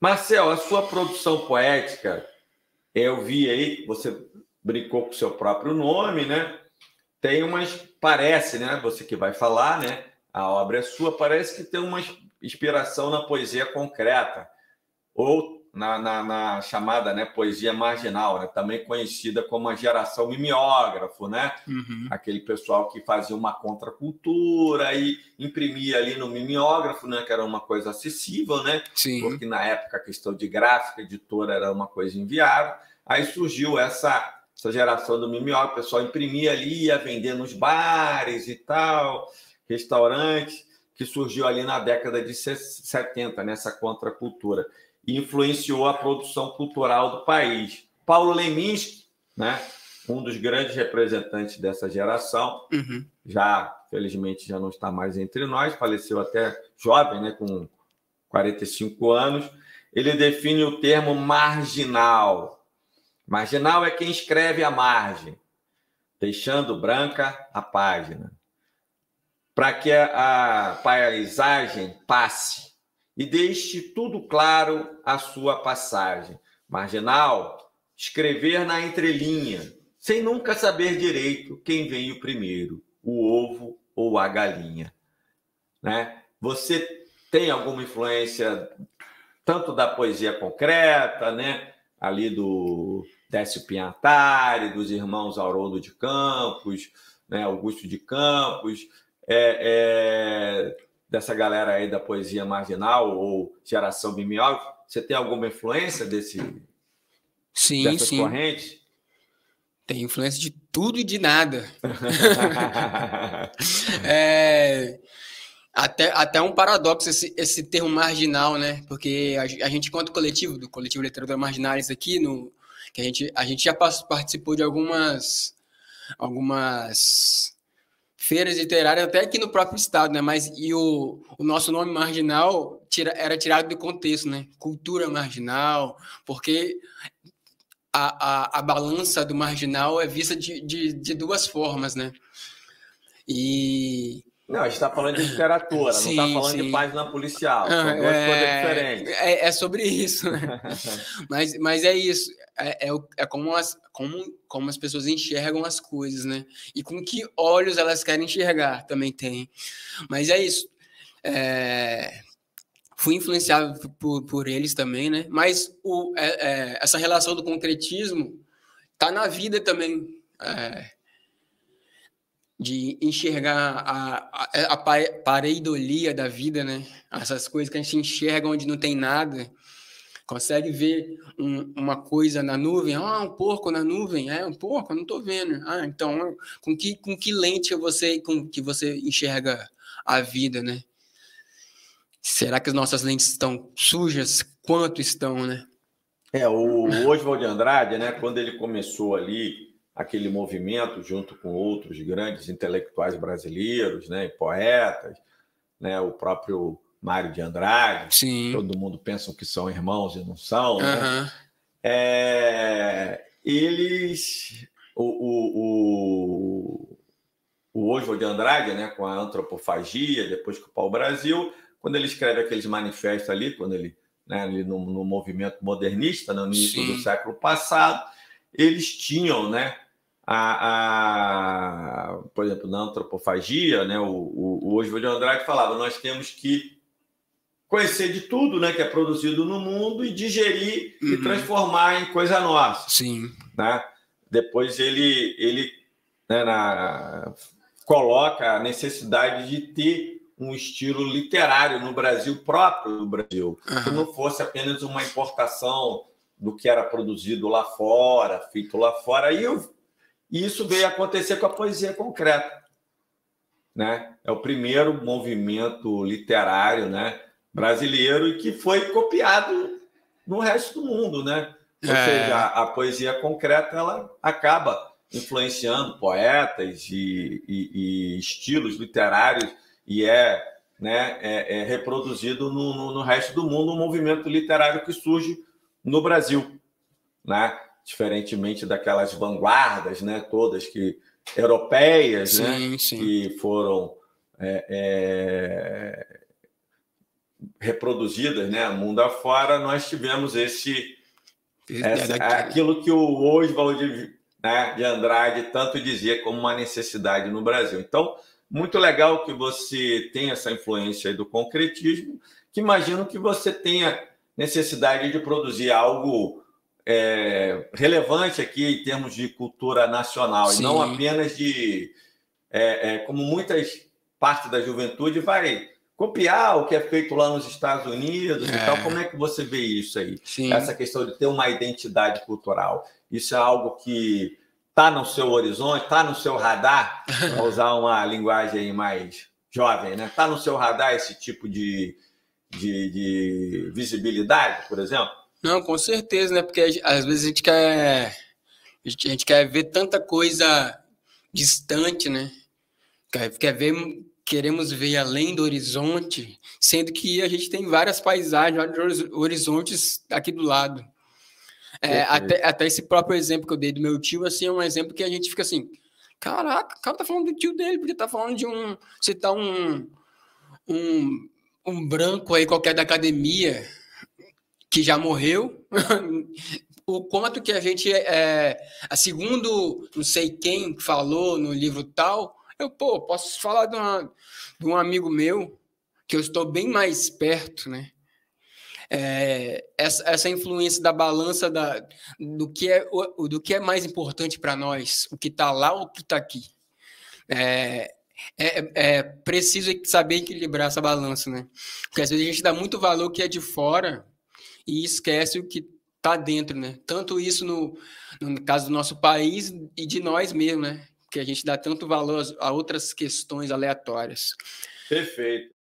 Marcel, a sua produção poética, eu vi aí que você brincou com o seu próprio nome, né? Tem umas, parece, né? Você que vai falar, né? A obra é sua, parece que tem uma inspiração na poesia concreta, ou na chamada, né, poesia marginal, né? Também conhecida como a geração mimeógrafo, né? Uhum. Aquele pessoal que fazia uma contracultura e imprimia ali no mimeógrafo, né? Que era uma coisa acessível, né? Sim. Porque na época a questão de gráfica, editora era uma coisa inviável. Aí surgiu essa geração do mimeógrafo, o pessoal imprimia ali, ia vender nos bares e tal, restaurantes, que surgiu ali na década de 70, nessa contracultura, e influenciou a produção cultural do país. Paulo Leminski, né, um dos grandes representantes dessa geração, Uhum. já, felizmente, já não está mais entre nós, faleceu até jovem, né, com 45 anos, ele define o termo marginal. Marginal é quem escreve à margem, deixando branca a página, para que a paisagem passe e deixe tudo claro a sua passagem. Marginal, escrever na entrelinha, sem nunca saber direito quem veio primeiro, o ovo ou a galinha. Né? Você tem alguma influência tanto da poesia concreta, né? Ali do Décio Pinhatari, dos irmãos Haroldo de Campos, né? Augusto de Campos, dessa galera aí da poesia marginal ou geração mimeógrafo? Você tem alguma influência Sim, dessas sim. correntes? Tem influência de tudo e de nada. É, até um paradoxo esse termo marginal, né? Porque a gente, enquanto coletivo, do Coletivo Literatura Marginais aqui, que a gente já participou de algumas feiras literárias, até aqui no próprio estado, né? Mas o nosso nome marginal era tirado do contexto, né? Cultura marginal, porque a balança do marginal é vista de duas formas, né? E Não, a gente está falando de literatura, não está sim, falando de sim. página policial. São duas coisas diferentes. É sobre isso, né? Mas é isso. É como as pessoas enxergam as coisas, né? E com que olhos elas querem enxergar também tem. Mas é isso. Fui influenciado por eles também, né? Mas essa relação do concretismo tá na vida também. De enxergar a pareidolia da vida, né? Essas coisas que a gente enxerga onde não tem nada. Consegue ver uma coisa na nuvem? Ah, um porco na nuvem? É, um porco? Eu não estou vendo. Ah, então, com que lente que você enxerga a vida, né? Será que as nossas lentes estão sujas? Quanto estão, né? O Oswald de Andrade, né, quando ele começou ali aquele movimento junto com outros grandes intelectuais brasileiros, né, e poetas, né, o próprio Mário de Andrade, Sim. todo mundo pensa que são irmãos e não são, né? Aham. Eles, o Oswald de Andrade, né, com a antropofagia, depois com o pau-brasil, quando ele escreve aqueles manifestos ali, quando ele, né, ali no movimento modernista, no início do Sim. século passado, eles tinham, né, por exemplo, na antropofagia, né, o Oswald de Andrade falava: nós temos que conhecer de tudo, né, que é produzido no mundo e digerir e transformar em coisa nossa. Sim. Né? Depois ele né, coloca a necessidade de ter um estilo literário no Brasil, próprio do Brasil, que não fosse apenas uma importação do que era produzido lá fora, feito lá fora. E isso veio acontecer com a poesia concreta. Né? É o primeiro movimento literário, né, brasileiro e que foi copiado no resto do mundo, né? Ou seja, a poesia concreta ela acaba influenciando poetas e estilos literários e né, reproduzido no resto do mundo um movimento literário que surge no Brasil, né? Diferentemente daquelas vanguardas, né, todas europeias, Sim, né, sim. que foram reproduzidas, né, mundo afora, nós tivemos aquilo que o Oswald, né, de Andrade tanto dizia como uma necessidade no Brasil. Então, muito legal que você tenha essa influência aí do concretismo, que imagino que você tenha necessidade de produzir algo relevante aqui em termos de cultura nacional. Sim. E não apenas como muitas partes da juventude vai copiar o que é feito lá nos Estados Unidos e tal. Como é que você vê isso aí? Sim. Essa questão de ter uma identidade cultural. Isso é algo que está no seu horizonte, está no seu radar, para usar uma linguagem mais jovem, né? Está no seu radar esse tipo de visibilidade, por exemplo? Não, com certeza, né? Porque às vezes a gente quer ver tanta coisa distante, né? Queremos ver além do horizonte, sendo que a gente tem várias paisagens, vários horizontes aqui do lado. Até esse próprio exemplo que eu dei do meu tio, assim, é um exemplo que a gente fica assim, caraca, o cara tá falando do tio dele, porque tá falando de citar um branco aí qualquer da academia que já morreu, o quanto que a gente, segundo não sei quem falou no livro tal, eu posso falar de um amigo meu, que eu estou bem mais perto, né? Essa influência da balança do que é mais importante para nós, o que está lá ou o que está aqui. Preciso saber equilibrar essa balança, né? Porque às vezes a gente dá muito valor ao que é de fora e esquece o que está dentro, né? Tanto isso no caso do nosso país e de nós mesmos, né? Que a gente dá tanto valor a outras questões aleatórias. Perfeito.